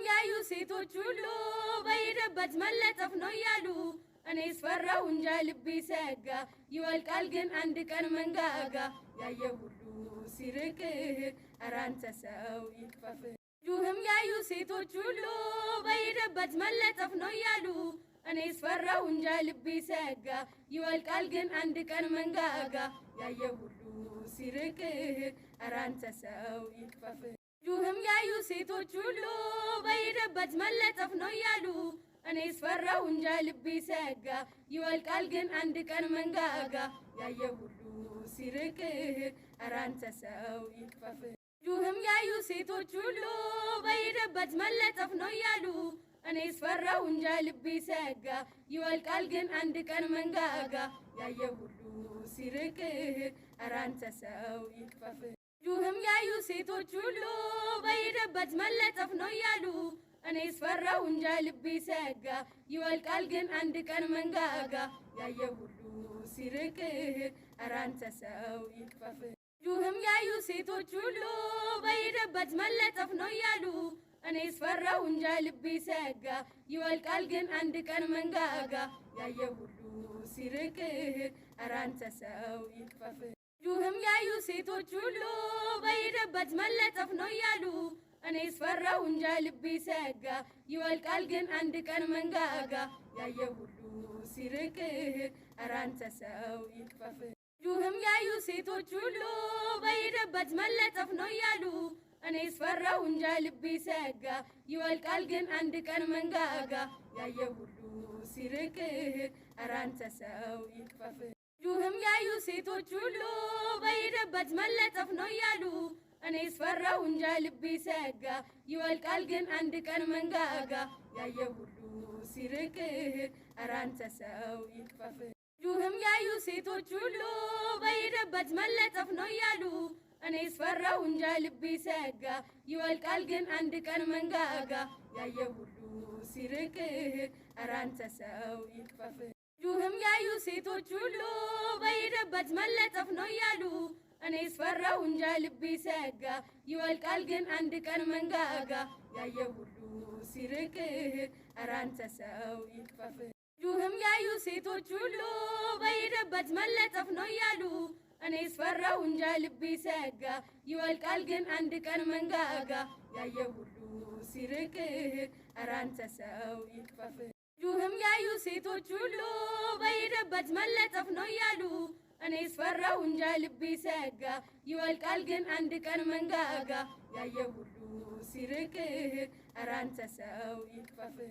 ያዩ ሴቶች ሁሉ በሄደበት መለጠፍ ነው እያሉ እኔስ ፈራሁ እንጃ ልቤ ሰጋ ይወልቃል ግን አንድ ቀን መንጋጋ ያየ ሁሉ ሲርቅህ ኧረ አንተ ሰው ይክፈፍህ። ጁህም ያዩ ሴቶች ሁሉ በሄደበት መለጠፍ ነው እያሉ እኔስ ፈራሁ እንጃ ልቤ ሰጋ ይወልቃል ግን አንድ ቀን መንጋጋ ያየ ሁሉ ሲርቅህ ኧረ አንተ ሰው ይክፈፍህ። ጁህም ያዩ ሴቶች ሁሉ በሄደበት መለጠፍ ነው እያሉ እኔስ ፈራሁ እንጃ ልቤ ሰጋ ይወልቃል ግን አንድ ቀን መንጋጋ ያየ ሁሉ ሲርቅህ ኧረ አንተ ሰው ይክፈፍህ። ጁህም ያዩ ሴቶች ሁሉ በሄደበት መለጠፍ ነው እያሉ እኔስ ፈራሁ እንጃ ልቤ ሰጋ ይወልቃል ግን አንድ ቀን መንጋጋ ያየ ሁሉ ሲርቅህ ኧረ አንተ ሰው ይክፈፍህ። ጁህም ያዩ ሴቶች ሁሉ በሄደበት መለጠፍ ነው እያሉ እኔስ ፈራሁ እንጃ ልቤ ሰጋ ይወልቃል ግን አንድ ቀን መንጋጋ ያየ ሁሉ ሲርቅህ ኧረ አንተ ሰው ይክፈፍህ። ጁህም ያዩ ሴቶች ሁሉ በሄደበት መለጠፍ ነው እያሉ እኔስ ፈራሁ እንጃ ልቤ ሰጋ ይወልቃል ግን አንድ ቀን መንጋጋ ያየ ሁሉ ሲርቅህ ኧረ አንተ ሰው ይክፈፍህ። ጁህም ያዩ ሴቶች ሁሉ በሄደበት መለጠፍ ነው እያሉ እኔስ ፈራሁ እንጃ ልቤ ሰጋ ይወልቃል ግን አንድ ቀን መንጋጋ ያየ ሁሉ ሲርቅህ ኧረ አንተ ሰው ይክፈፍህ። ጁህም ያዩ ሴቶች ሁሉ በሄደበት መለጠፍ ነው እያሉ እኔስ ፈራሁ እንጃ ልቤ ሰጋ ይወልቃል ግን አንድ ቀን መንጋጋ ያየ ሁሉ ሲርቅህ ኧረ አንተ ሰው ይክፈፍህ። ጁህም ያዩ ሴቶች ሁሉ በሄደበት መለጠፍ ነው እያሉ እኔስ ፈራሁ እንጃ ልቤ ሰጋ ይወልቃል ግን አንድ ቀን መንጋጋ ያየ ሁሉ ሲርቅህ ኧረ አንተ ሰው ይክፈፍህ። ጁህም ያዩ ሴቶች ሁሉ በሄደበት መለጠፍ ነው እያሉ እኔስ ፈራሁ እንጃ ልቤ ሰጋ ይወልቃል ግን አንድ ቀን መንጋጋ ያየ ሁሉ ሲርቅህ ኧረ አንተ ሰው ይክፈፍህ። ጁህም ያዩ ሴቶች ሁሉ በሄደበት መለጠፍ ነው እያሉ እኔስ ፈራሁ እንጃ ልቤ ሰጋ ይወልቃል ግን አንድ ቀን መንጋጋ ያየ ሁሉ ሲርቅህ ኧረ አንተ ሰው ይክፈፍህ። ጁህም ያዩ ሴቶች ሁሉ በሄደበት መለጠፍ ነው እያሉ እኔስ ፈራሁ እንጃ ልቤ ሰጋ ይወልቃል ግን አንድ ቀን መንጋጋ ያየ ሁሉ ሲርቅህ ኧረ አንተ ሰው ይክፈፍህ። ጁህም ያዩ ሴቶች ሁሉ በሄደበት መለጠፍ ነው እያሉ እኔስ ፈራሁ እንጃ ልቤ ሰጋ ይወልቃል ግን አንድ ቀን መንጋጋ ያየ ሁሉ ሲርቅህ ኧረ አንተ ሰው ይክፈፍህ።